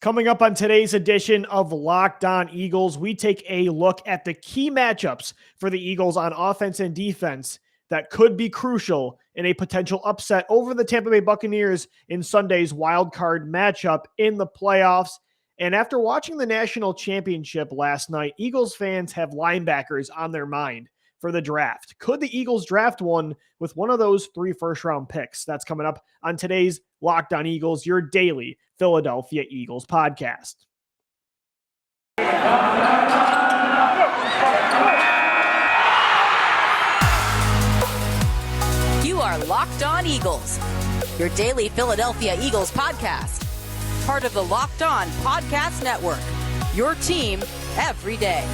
Coming up on today's edition of Locked On Eagles, we take a look at the key matchups for the Eagles on offense and defense that could be crucial in a potential upset over the Tampa Bay Buccaneers in Sunday's wild card matchup in the playoffs. And after watching the national championship last night, Eagles fans have linebackers on their mind for the draft. Could the Eagles draft one with one of those 3 first-round picks? That's coming up on today's Locked On Eagles, your daily Philadelphia Eagles podcast. You are Locked On Eagles, your daily Philadelphia Eagles podcast. Part of the Locked On Podcast Network, your team every day.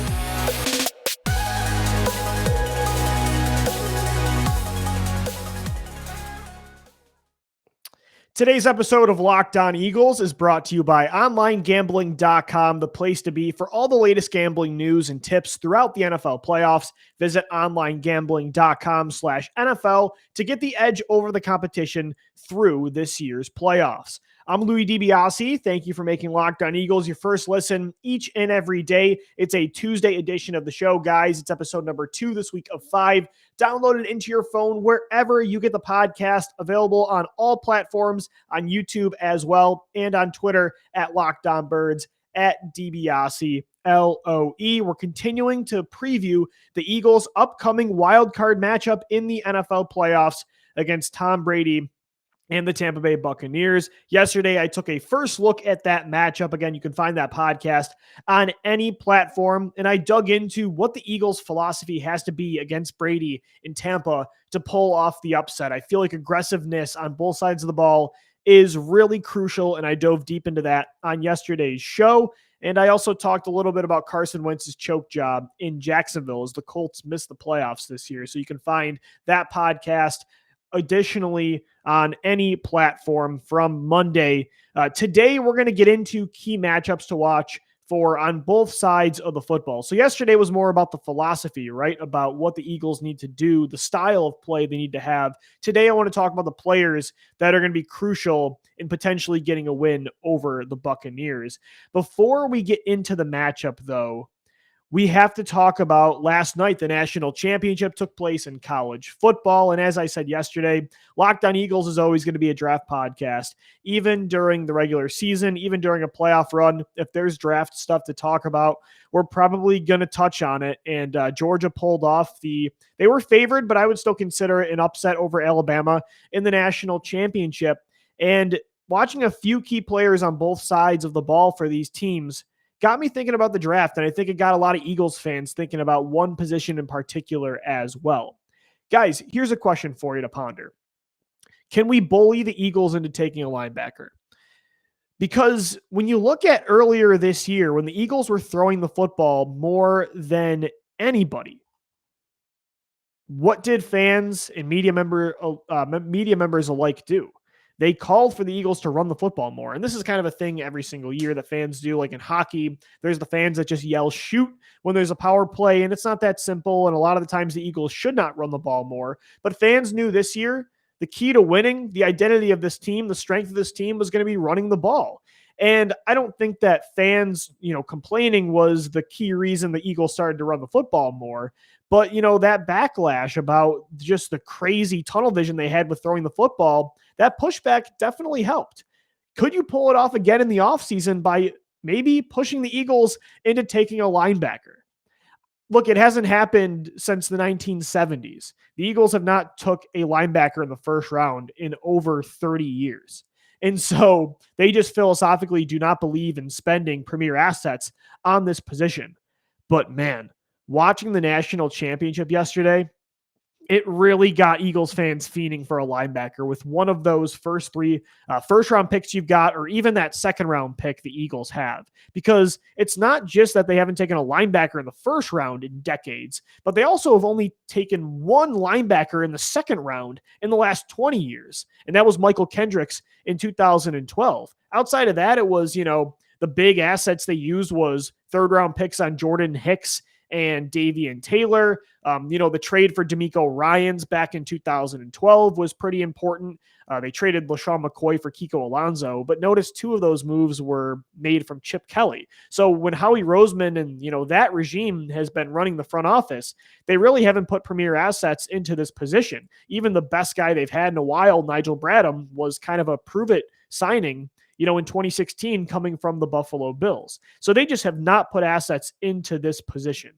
Today's episode of Locked On Eagles is brought to you by OnlineGambling.com, the place to be for all the latest gambling news and tips throughout the NFL playoffs. Visit OnlineGambling.com/NFL to get the edge over the competition through this year's playoffs. I'm Louis DiBiase. Thank you for making Locked On Eagles your first listen each and every day. It's a Tuesday edition of the show, guys. It's episode number 2 this week of 5. Download it into your phone wherever you get the podcast, available on all platforms, on YouTube as well, and on Twitter at Locked On Birds, at DiBiase LOE. We're continuing to preview the Eagles' upcoming wild card matchup in the NFL playoffs against Tom Brady and the Tampa Bay Buccaneers. Yesterday, I took a first look at that matchup. Again, you can find that podcast on any platform. And I dug into what the Eagles' philosophy has to be against Brady in Tampa to pull off the upset. I feel like aggressiveness on both sides of the ball is really crucial, and I dove deep into that on yesterday's show. And I also talked a little bit about Carson Wentz's choke job in Jacksonville as the Colts missed the playoffs this year. So you can find that podcast additionally on any platform from Monday. Today, we're going to get into key matchups to watch for on both sides of the football. So yesterday was more about the philosophy, right? About what the Eagles need to do, the style of play they need to have. Today, I want to talk about the players that are going to be crucial in potentially getting a win over the Buccaneers. Before we get into the matchup, though, we have to talk about last night. The national championship took place in college football. And as I said yesterday, Locked On Eagles is always going to be a draft podcast, even during the regular season, even during a playoff run. If there's draft stuff to talk about, we're probably going to touch on it. And Georgia pulled off they were favored, but I would still consider it an upset over Alabama in the national championship. And watching a few key players on both sides of the ball for these teams got me thinking about the draft, and I think it got a lot of Eagles fans thinking about one position in particular as well. Guys, here's a question for you to ponder. Can we bully the Eagles into taking a linebacker? Because when you look at earlier this year, when the Eagles were throwing the football more than anybody, what did fans and media members alike do? They called for the Eagles to run the football more. And this is kind of a thing every single year that fans do. Like in hockey, there's the fans that just yell shoot when there's a power play, and it's not that simple. And a lot of the times the Eagles should not run the ball more. But fans knew this year the key to winning, the identity of this team, the strength of this team was going to be running the ball. And I don't think that fans, complaining was the key reason the Eagles started to run the football more. But, that backlash about just the crazy tunnel vision they had with throwing the football, that pushback definitely helped. Could you pull it off again in the offseason by maybe pushing the Eagles into taking a linebacker? Look, it hasn't happened since the 1970s. The Eagles have not took a linebacker in the first round in over 30 years. And so they just philosophically do not believe in spending premier assets on this position. But man, watching the national championship yesterday, it really got Eagles fans fiending for a linebacker with one of those first 3 first-round picks you've got, or even that second-round pick the Eagles have. Because it's not just that they haven't taken a linebacker in the first round in decades, but they also have only taken one linebacker in the second round in the last 20 years, and that was Michael Kendricks in 2012. Outside of that, it was, the big assets they used was third-round picks on Jordan Hicks and Davian Taylor. The trade for D'Amico Ryans back in 2012 was pretty important. They traded LaShawn McCoy for Kiko Alonso, but notice 2 of those moves were made from Chip Kelly. So when Howie Roseman and, that regime has been running the front office, they really haven't put premier assets into this position. Even the best guy they've had in a while, Nigel Bradham, was kind of a prove-it signing, in 2016 coming from the Buffalo Bills. So they just have not put assets into this position.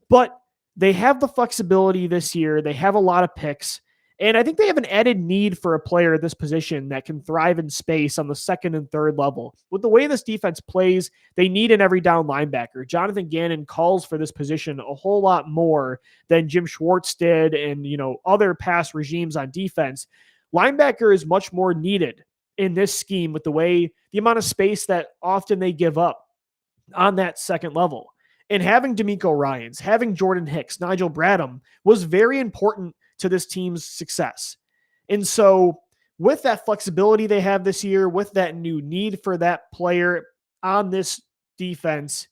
But they have the flexibility this year. They have a lot of picks. And I think they have an added need for a player at this position that can thrive in space on the second and third level. With the way this defense plays, they need an every down linebacker. Johnathan Gannon calls for this position a whole lot more than Jim Schwartz did and, other past regimes on defense. Linebacker is much more needed in this scheme with the amount of space that often they give up on that second level. And having D'Amico Ryans, having Jordan Hicks, Nigel Bradham was very important to this team's success. And so with that flexibility they have this year, with that new need for that player on this defense,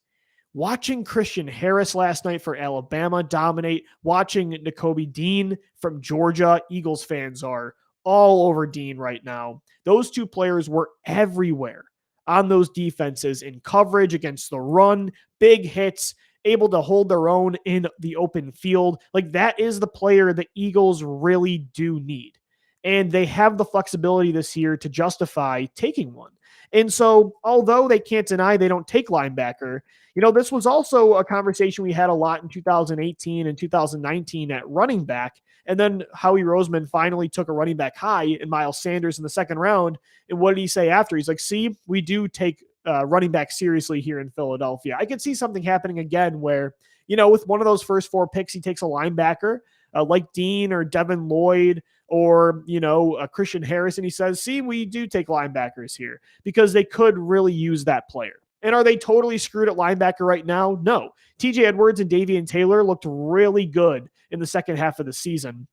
watching Christian Harris last night for Alabama dominate, watching Nakobe Dean from Georgia, Eagles fans are all over Dean right now. Those 2 players were everywhere on those defenses in coverage against the run, big hits, able to hold their own in the open field. Like, that is the player the Eagles really do need. And they have the flexibility this year to justify taking one. And so, although they can't deny they don't take linebacker, this was also a conversation we had a lot in 2018 and 2019 at running back. And then Howie Roseman finally took a running back high in Miles Sanders in the second round. And what did he say after? He's like, see, we do take running back seriously here in Philadelphia. I could see something happening again where, with one of those first 4 picks, he takes a linebacker like Dean or Devin Lloyd or, Christian Harris. And he says, see, we do take linebackers here because they could really use that player. And are they totally screwed at linebacker right now? No. TJ Edwards and Davian Taylor looked really good in the second half of the season.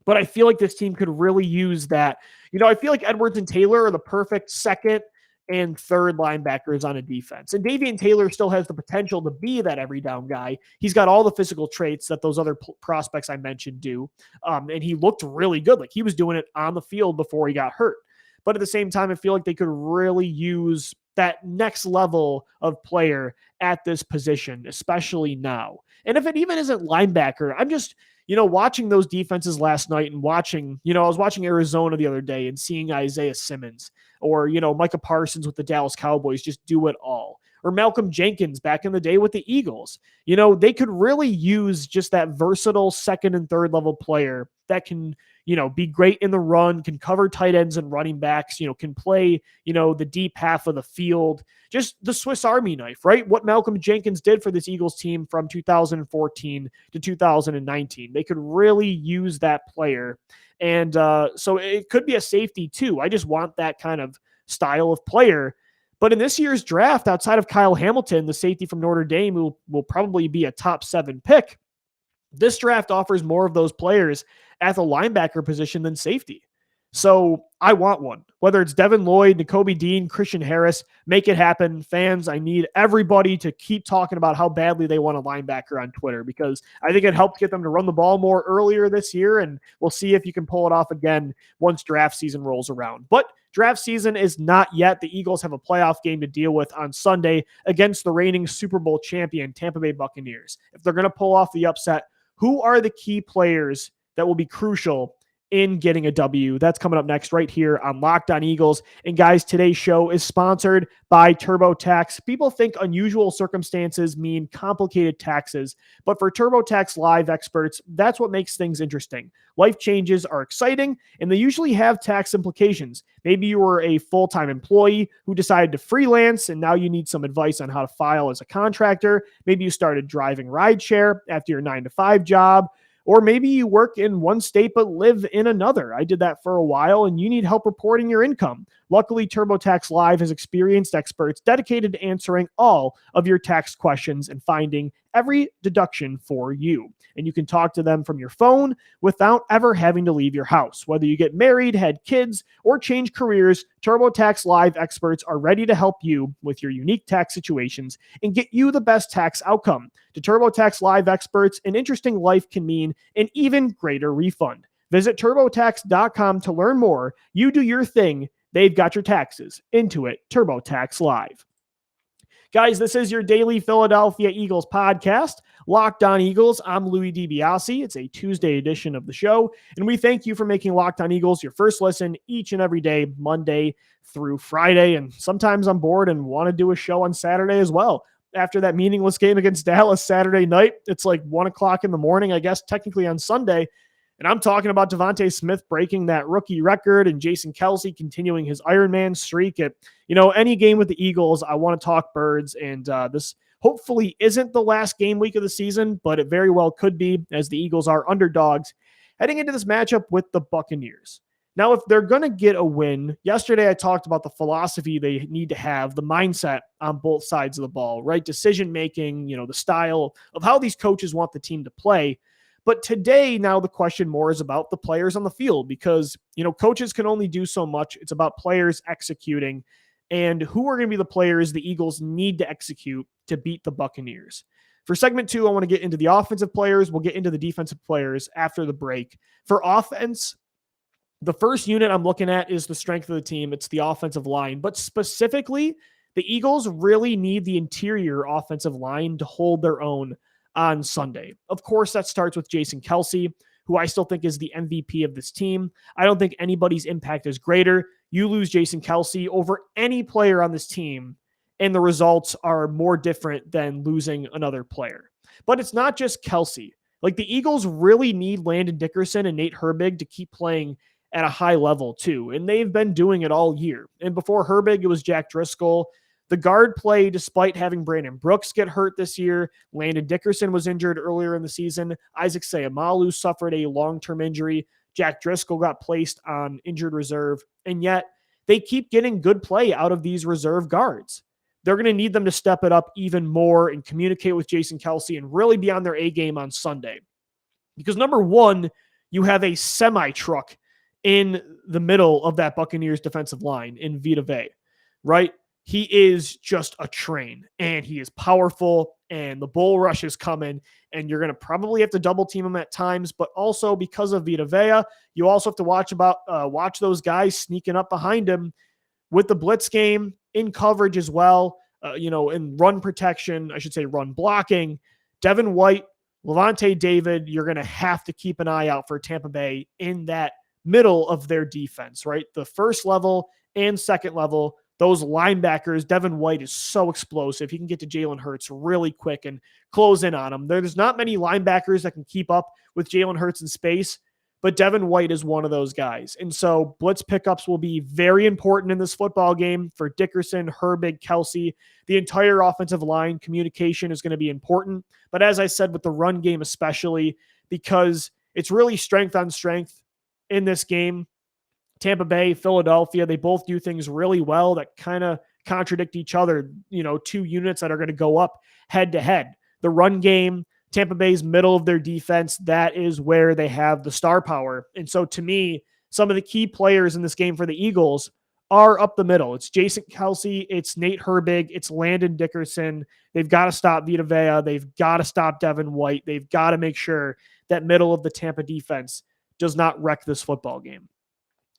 But I feel like this team could really use that. I feel like Edwards and Taylor are the perfect second and third linebackers on a defense. And Davian Taylor still has the potential to be that every down guy. He's got all the physical traits that those other prospects I mentioned do. And he looked really good. Like, he was doing it on the field before he got hurt. But at the same time, I feel like they could really use that next level of player at this position, especially now. And if it even isn't linebacker, I'm just, watching those defenses last night and watching, I was watching Arizona the other day and seeing Isaiah Simmons or, Micah Parsons with the Dallas Cowboys just do it all. Or Malcolm Jenkins back in the day with the Eagles. They could really use just that versatile second and third level player that can, be great in the run, can cover tight ends and running backs, can play, the deep half of the field, just the Swiss Army knife, right? What Malcolm Jenkins did for this Eagles team from 2014 to 2019. They could really use that player. And so it could be a safety too. I just want that kind of style of player. But in this year's draft, outside of Kyle Hamilton, the safety from Notre Dame, who will probably be a top 7 pick, this draft offers more of those players at the linebacker position than safety. So I want one. Whether it's Devin Lloyd, Nakobe Dean, Christian Harris, make it happen. Fans, I need everybody to keep talking about how badly they want a linebacker on Twitter, because I think it helped get them to run the ball more earlier this year, and we'll see if you can pull it off again once draft season rolls around. But draft season is not yet. The Eagles have a playoff game to deal with on Sunday against the reigning Super Bowl champion Tampa Bay Buccaneers. If they're going to pull off the upset, who are the key players that will be crucial in getting a W? That's coming up next right here on Locked On Eagles. And guys, today's show is sponsored by TurboTax. People think unusual circumstances mean complicated taxes, but for TurboTax Live experts, that's what makes things interesting. Life changes are exciting, and they usually have tax implications. Maybe you were a full-time employee who decided to freelance, and now you need some advice on how to file as a contractor. Maybe you started driving rideshare after your 9-to-5 job. Or maybe you work in one state but live in another. I did that for a while, and you need help reporting your income. Luckily, TurboTax Live has experienced experts dedicated to answering all of your tax questions and finding every deduction for you. And you can talk to them from your phone without ever having to leave your house. Whether you get married, had kids, or change careers, TurboTax Live experts are ready to help you with your unique tax situations and get you the best tax outcome. To TurboTax Live experts, an interesting life can mean an even greater refund. Visit TurboTax.com to learn more. You do your thing. They've got your taxes. Intuit TurboTax Live. Guys, this is your daily Philadelphia Eagles podcast, Locked On Eagles. I'm Louis DiBiase. It's a Tuesday edition of the show, and we thank you for making Locked On Eagles your first listen each and every day, Monday through Friday. And sometimes I'm bored and want to do a show on Saturday as well. After that meaningless game against Dallas Saturday night, it's like 1 o'clock in the morning, I guess, technically on Sunday. And I'm talking about Devontae Smith breaking that rookie record and Jason Kelce continuing his Ironman streak. At any game with the Eagles, I want to talk birds. And this hopefully isn't the last game week of the season, but it very well could be, as the Eagles are underdogs heading into this matchup with the Buccaneers. Now, if they're going to get a win, yesterday I talked about the philosophy they need to have, the mindset on both sides of the ball, right? Decision-making, the style of how these coaches want the team to play. But today, now the question more is about the players on the field because, coaches can only do so much. It's about players executing and who are going to be the players the Eagles need to execute to beat the Buccaneers. For segment 2, I want to get into the offensive players. We'll get into the defensive players after the break. For offense, the first unit I'm looking at is the strength of the team. It's the offensive line, but specifically, the Eagles really need the interior offensive line to hold their own on Sunday. Of course, that starts with Jason Kelce, who I still think is the MVP of this team. I don't think anybody's impact is greater. You lose Jason Kelce over any player on this team, and the results are more different than losing another player. But it's not just Kelce. Like, the Eagles really need Landon Dickerson and Nate Herbig to keep playing at a high level too, and they've been doing it all year. And before Herbig, it was Jack Driscoll. The guard play, despite having Brandon Brooks get hurt this year, Landon Dickerson was injured earlier in the season. Isaac Seumalo suffered a long-term injury. Jack Driscoll got placed on injured reserve. And yet, they keep getting good play out of these reserve guards. They're going to need them to step it up even more and communicate with Jason Kelce and really be on their A game on Sunday. Because number one, you have a semi-truck in the middle of that Buccaneers defensive line in Vita Vea, right? He is just a train, and he is powerful, and the bull rush is coming, and you're going to probably have to double team him at times, but also because of Vita Vea, you also have to watch those guys sneaking up behind him with the blitz game, in coverage as well, in run protection, I should say run blocking. Devin White, Levante David, you're going to have to keep an eye out for Tampa Bay in that middle of their defense, right? The first level and second level, those linebackers, Devin White is so explosive. He can get to Jalen Hurts really quick and close in on him. There's not many linebackers that can keep up with Jalen Hurts in space, but Devin White is one of those guys. And so blitz pickups will be very important in this football game for Dickerson, Herbig, Kelce. The entire offensive line communication is going to be important. But as I said, with the run game especially, because it's really strength on strength in this game. Tampa Bay, Philadelphia, they both do things really well that kind of contradict each other, two units that are going to go up head to head. The run game, Tampa Bay's middle of their defense, that is where they have the star power. And so to me, some of the key players in this game for the Eagles are up the middle. It's Jason Kelce, it's Nate Herbig, it's Landon Dickerson. They've got to stop Vita Vea. They've got to stop Devin White. They've got to make sure that middle of the Tampa defense does not wreck this football game.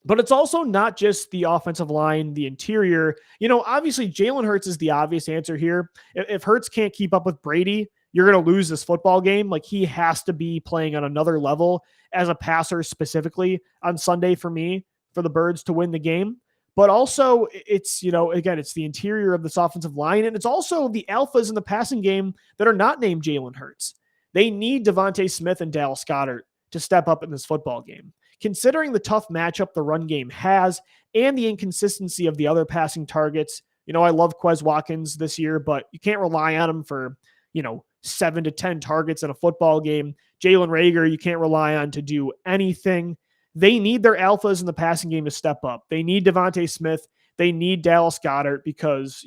But it's also not just the offensive line, the interior. Obviously Jalen Hurts is the obvious answer here. If Hurts can't keep up with Brady, you're going to lose this football game. Like, he has to be playing on another level as a passer specifically on Sunday for the Birds to win the game. But also it's, again, it's the interior of this offensive line. And it's also the alphas in the passing game that are not named Jalen Hurts. They need Devontae Smith and Dallas Goedert to step up in this football game. Considering the tough matchup the run game has and the inconsistency of the other passing targets, I love Quez Watkins this year, but you can't rely on him for, 7 to 10 targets in a football game. Jalen Reagor, you can't rely on to do anything. They need their alphas in the passing game to step up. They need Devontae Smith. They need Dallas Goedert because,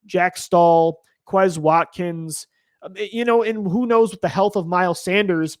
Jack Stahl, Quez Watkins, And who knows with the health of Miles Sanders,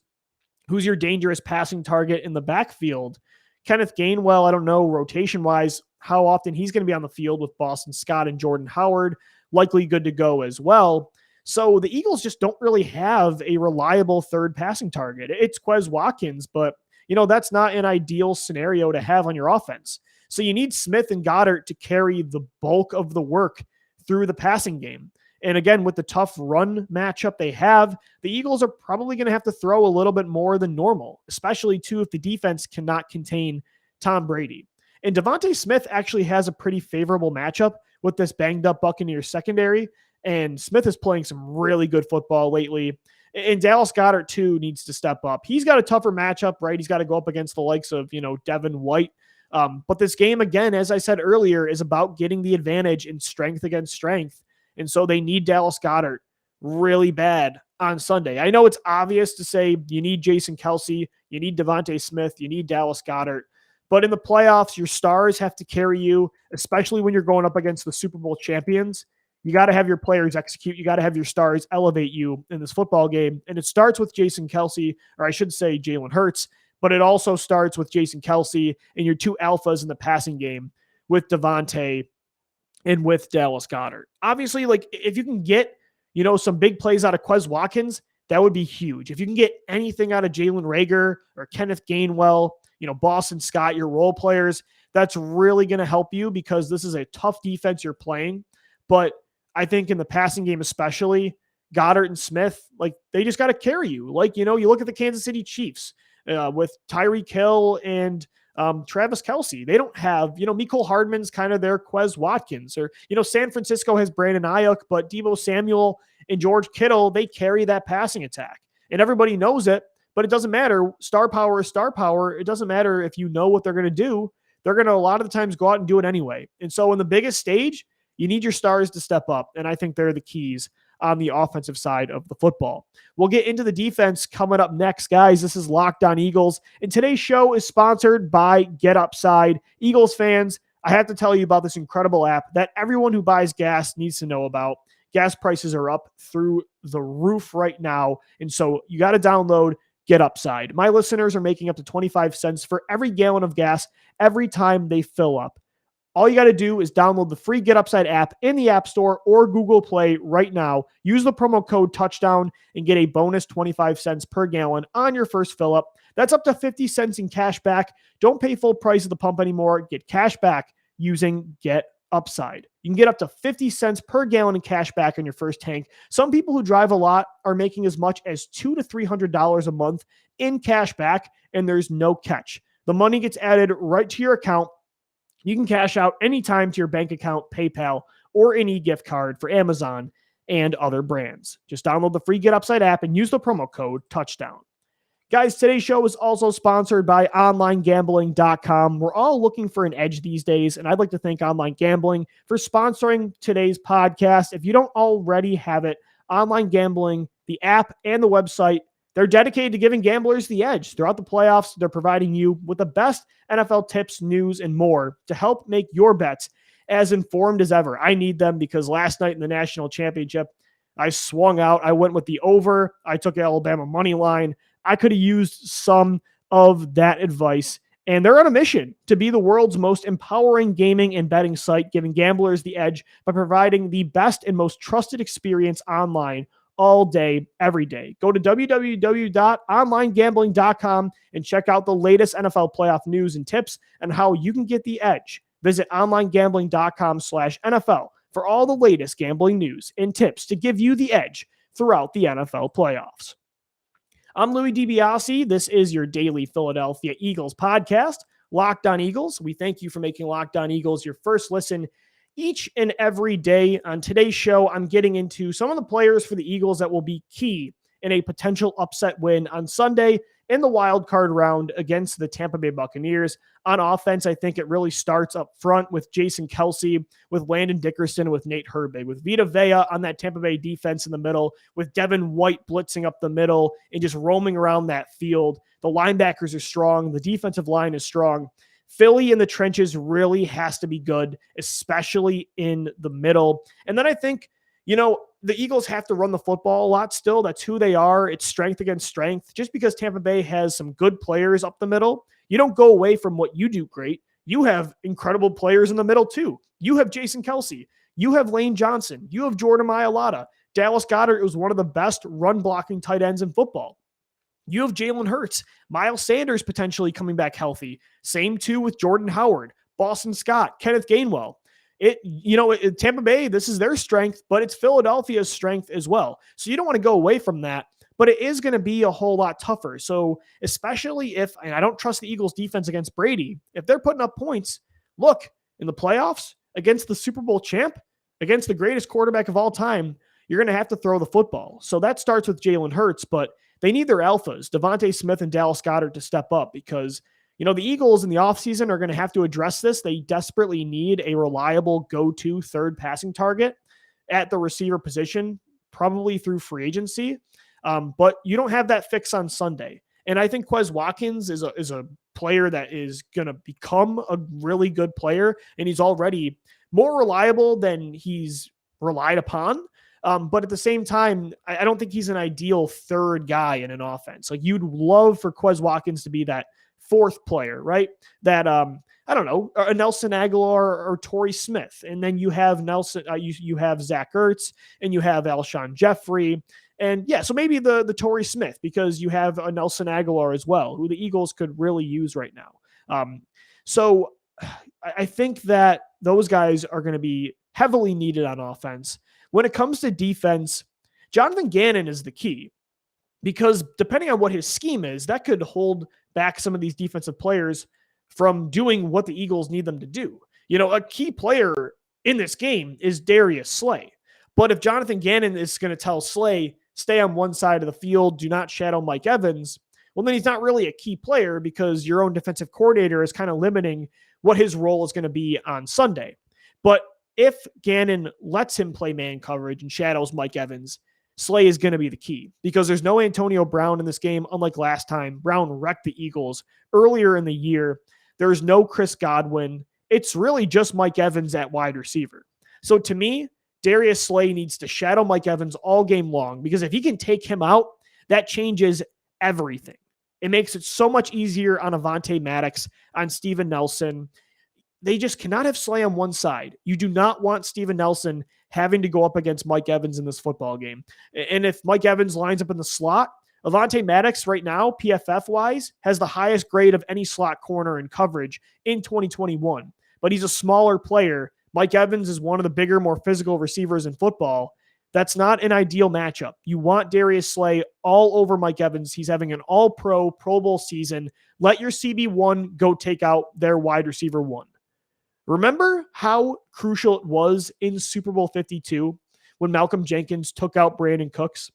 who's your dangerous passing target in the backfield. Kenneth Gainwell, I don't know, rotation-wise, how often he's going to be on the field with Boston Scott and Jordan Howard, likely good to go as well. So the Eagles just don't really have a reliable third passing target. It's Quez Watkins, but that's not an ideal scenario to have on your offense. So you need Smith and Goddard to carry the bulk of the work through the passing game. And again, with the tough run matchup they have, the Eagles are probably going to have to throw a little bit more than normal, especially too if the defense cannot contain Tom Brady. And Devontae Smith actually has a pretty favorable matchup with this banged up Buccaneers secondary. And Smith is playing some really good football lately. And Dallas Goedert, too, needs to step up. He's got a tougher matchup, right? He's got to go up against the likes of, Devin White. But this game, again, as I said earlier, is about getting the advantage in strength against strength. And so they need Dallas Goedert really bad on Sunday. I know it's obvious to say you need Jason Kelce, you need Devontae Smith, you need Dallas Goedert. But in the playoffs, your stars have to carry you, especially when you're going up against the Super Bowl champions. You got to have your players execute. You got to have your stars elevate you in this football game. And it starts with Jason Kelce, or I should say Jalen Hurts, but it also starts with Jason Kelce and your two alphas in the passing game with Devontae and with Dallas Goedert. Obviously, if you can get, some big plays out of Quez Watkins, that would be huge. If you can get anything out of Jalen Reagor or Kenneth Gainwell, Boston Scott, your role players, that's really going to help you because this is a tough defense you're playing. But I think in the passing game especially, Goddard and Smith, they just got to carry you. You look at the Kansas City Chiefs with Tyreek Hill and Travis Kelce. They don't have, Mecole Hardman's kind of their Quez Watkins. Or, San Francisco has Brandon Ayuk, but Deebo Samuel and George Kittle, they carry that passing attack. And everybody knows it, but it doesn't matter. Star power is star power. It doesn't matter if you know what they're going to do. They're going to a lot of the times go out and do it anyway. And so in the biggest stage, you need your stars to step up, and I think they're the keys on the offensive side of the football. We'll get into the defense coming up next, guys. This is Locked On Eagles, and today's show is sponsored by Get Upside. Eagles fans, I have to tell you about this incredible app that everyone who buys gas needs to know about. Gas prices are up through the roof right now, and so you got to download Get Upside. My listeners are making up to 25 cents for every gallon of gas every time they fill up. All you got to do is download the free Get Upside app in the App Store or Google Play right now. Use the promo code Touchdown and get a bonus 25 cents per gallon on your first fill up. That's up to 50 cents in cash back. Don't pay full price at the pump anymore. Get cash back using Get Upside. You can get up to 50 cents per gallon in cash back on your first tank. Some people who drive a lot are making as much as $200 to $300 a month in cash back, and there's no catch. The money gets added right to your account. You can cash out anytime to your bank account, PayPal, or any gift card for Amazon and other brands. Just download the free Get Upside app and use the promo code Touchdown. Guys, today's show is also sponsored by OnlineGambling.com. We're all looking for an edge these days, and I'd like to thank Online Gambling for sponsoring today's podcast. If you don't already have it, Online Gambling, the app and the website, they're dedicated to giving gamblers the edge. Throughout the playoffs, they're providing you with the best NFL tips, news, and more to help make your bets as informed as ever. I need them because last night in the national championship, I swung out. I went with the over. I took Alabama money line. I could have used some of that advice. And they're on a mission to be the world's most empowering gaming and betting site, giving gamblers the edge by providing the best and most trusted experience online all day, every day. Go to www.onlinegambling.com and check out the latest NFL playoff news and tips and how you can get the edge. Visit onlinegambling.com/NFL for all the latest gambling news and tips to give you the edge throughout the NFL playoffs. I'm Louis DiBiase. This is your daily Philadelphia Eagles podcast, Locked On Eagles. We thank you for making Locked On Eagles your first listen each and every day. On today's show, I'm getting into some of the players for the Eagles that will be key in a potential upset win on Sunday in the wild card round against the Tampa Bay Buccaneers. On offense, I think it really starts up front with Jason Kelce, with Landon Dickerson, with Nate Herbig, with Vita Vea on that Tampa Bay defense in the middle, with Devin White blitzing up the middle and just roaming around that field. The linebackers are strong. The defensive line is strong. Philly in the trenches really has to be good, especially in the middle. And then I think, the Eagles have to run the football a lot still. That's who they are. It's strength against strength. Just because Tampa Bay has some good players up the middle, you don't go away from what you do great. You have incredible players in the middle too. You have Jason Kelsey. You have Lane Johnson. You have Jordan Mailata. Dallas Goedert was one of the best run blocking tight ends in football. You have Jalen Hurts, Miles Sanders potentially coming back healthy. Same too with Jordan Howard, Boston Scott, Kenneth Gainwell. Tampa Bay, this is their strength, but it's Philadelphia's strength as well. So you don't want to go away from that, but it is going to be a whole lot tougher. So especially if, and I don't trust the Eagles defense against Brady, if they're putting up points, look, in the playoffs against the Super Bowl champ, against the greatest quarterback of all time, you're going to have to throw the football. So that starts with Jalen Hurts, but they need their alphas, Devontae Smith and Dallas Goedert, to step up because, the Eagles in the offseason are going to have to address this. They desperately need a reliable go-to third passing target at the receiver position, probably through free agency. But you don't have that fix on Sunday. And I think Quez Watkins is a player that is going to become a really good player, and he's already more reliable than he's relied upon. But at the same time, I don't think he's an ideal third guy in an offense. Like, you'd love for Quez Watkins to be that fourth player, right? That, I don't know, a Nelson Aguilar or Torrey Smith. And then you have you have Zach Ertz, and you have Alshon Jeffrey. And yeah, so maybe the Torrey Smith, because you have a Nelson Aguilar as well, who the Eagles could really use right now. So I think that those guys are going to be heavily needed on offense. When it comes to defense, Johnathan Gannon is the key, because depending on what his scheme is, that could hold back some of these defensive players from doing what the Eagles need them to do. A key player in this game is Darius Slay. But if Johnathan Gannon is going to tell Slay, stay on one side of the field, do not shadow Mike Evans, well, then he's not really a key player, because your own defensive coordinator is kind of limiting what his role is going to be on Sunday. But if Gannon lets him play man coverage and shadows Mike Evans, Slay is going to be the key, because there's no Antonio Brown in this game. Unlike last time, Brown wrecked the Eagles earlier in the year. There's no Chris Godwin. It's really just Mike Evans at wide receiver. So to me, Darius Slay needs to shadow Mike Evans all game long, because if he can take him out, that changes everything. It makes it so much easier on Avonte Maddox, on Steven Nelson. They just cannot have Slay on one side. You do not want Steven Nelson having to go up against Mike Evans in this football game. And if Mike Evans lines up in the slot, Avonte Maddox right now, PFF-wise, has the highest grade of any slot corner in coverage in 2021. But he's a smaller player. Mike Evans is one of the bigger, more physical receivers in football. That's not an ideal matchup. You want Darius Slay all over Mike Evans. He's having an all-pro, Pro Bowl season. Let your CB1 go take out their wide receiver one. Remember how crucial it was in Super Bowl 52 when Malcolm Jenkins took out Brandon Cooks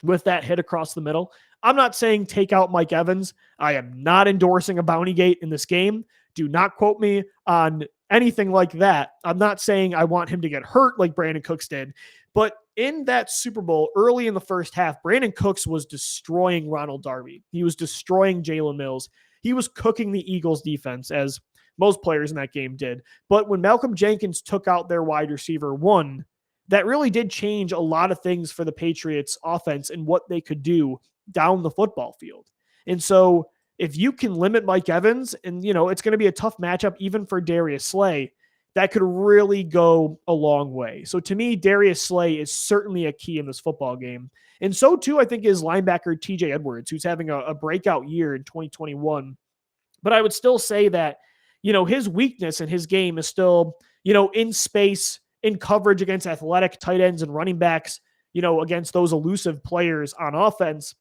with that hit across the middle? I'm not saying take out Mike Evans. I am not endorsing a bounty gate in this game. Do not quote me on anything like that. I'm not saying I want him to get hurt like Brandon Cooks did. But in that Super Bowl, early in the first half, Brandon Cooks was destroying Ronald Darby. He was destroying Jalen Mills. He was cooking the Eagles defense, as most players in that game did. But when Malcolm Jenkins took out their wide receiver one, that really did change a lot of things for the Patriots offense and what they could do down the football field. And so if you can limit Mike Evans, and it's going to be a tough matchup even for Darius Slay, that could really go a long way. So to me, Darius Slay is certainly a key in this football game. And so too, I think, is linebacker TJ Edwards, who's having a breakout year in 2021. But I would still say that his weakness in his game is still, in space, in coverage against athletic tight ends and running backs, against those elusive players on offense.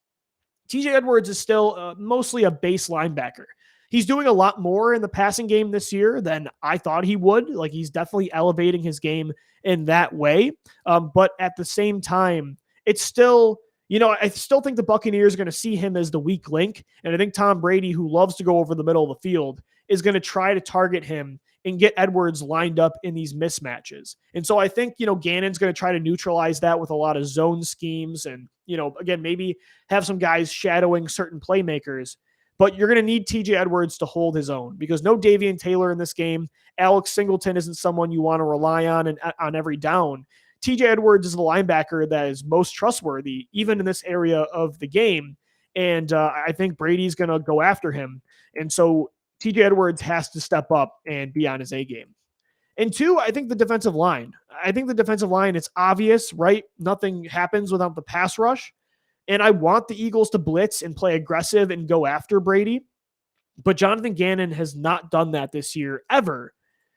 TJ Edwards is still mostly a base linebacker. He's doing a lot more in the passing game this year than I thought he would. Like, he's definitely elevating his game in that way. But at the same time, it's still, I still think the Buccaneers are going to see him as the weak link. And I think Tom Brady, who loves to go over the middle of the field, is going to try to target him and get Edwards lined up in these mismatches. And so I think, Gannon's going to try to neutralize that with a lot of zone schemes and, again, maybe have some guys shadowing certain playmakers. But you're going to need TJ Edwards to hold his own, because no Davian Taylor in this game. Alex Singleton isn't someone you want to rely on and on every down. TJ Edwards is the linebacker that is most trustworthy, even in this area of the game. And I think Brady's going to go after him. And so TJ Edwards has to step up and be on his A game. And two, I think the defensive line. I think the defensive line, it's obvious, right? Nothing happens without the pass rush. And I want the Eagles to blitz and play aggressive and go after Brady. But Johnathan Gannon has not done that this year ever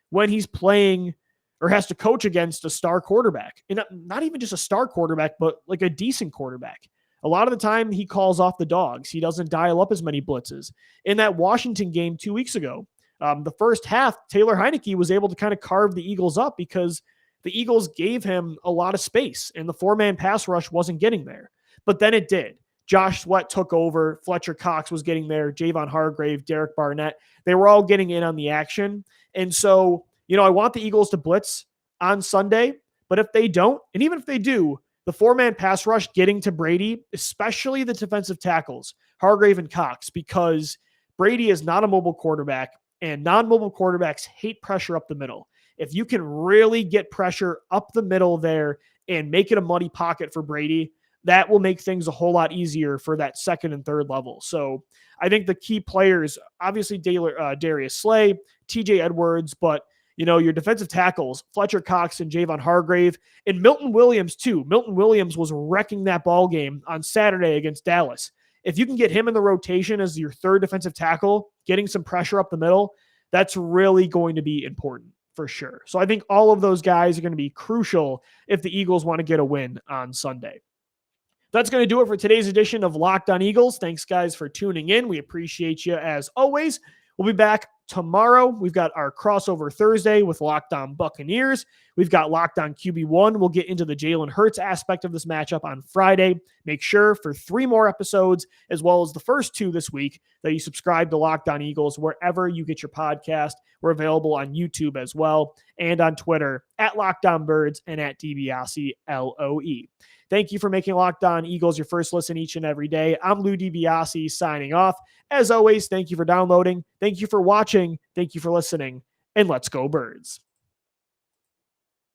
when he's playing or has to coach against a star quarterback. And not even just a star quarterback, but like a decent quarterback. A lot of the time he calls off the dogs. He doesn't dial up as many blitzes. In that Washington game 2 weeks ago, the first half, Taylor Heineke was able to kind of carve the Eagles up because the Eagles gave him a lot of space and the 4-man pass rush wasn't getting there. But then it did. Josh Sweat took over. Fletcher Cox was getting there. Javon Hargrave, Derek Barnett. They were all getting in on the action. And so, I want the Eagles to blitz on Sunday. But if they don't, and even if they do, the 4-man pass rush getting to Brady, especially the defensive tackles, Hargrave and Cox, because Brady is not a mobile quarterback, and non-mobile quarterbacks hate pressure up the middle. If you can really get pressure up the middle there and make it a muddy pocket for Brady, that will make things a whole lot easier for that second and third level. So I think the key players, obviously Darius Slay, TJ Edwards, but your defensive tackles, Fletcher Cox and Javon Hargrave, and Milton Williams too. Milton Williams was wrecking that ball game on Saturday against Dallas. If you can get him in the rotation as your third defensive tackle, getting some pressure up the middle, that's really going to be important for sure. So I think all of those guys are going to be crucial if the Eagles want to get a win on Sunday. That's going to do it for today's edition of Locked On Eagles. Thanks, guys, for tuning in. We appreciate you as always. We'll be back tomorrow. We've got our crossover Thursday with Locked On Buccaneers. We've got Locked On QB1. We'll get into the Jalen Hurts aspect of this matchup on Friday. Make sure for 3 more episodes, as well as the first 2 this week, that you subscribe to Locked On Eagles wherever you get your podcast. We're available on YouTube as well and on Twitter at Locked On Birds and at DiBiase LOE. Thank you for making Locked On Eagles your first listen each and every day. I'm Lou DiBiase signing off. As always, thank you for downloading. Thank you for watching. Thank you for listening. And let's go Birds.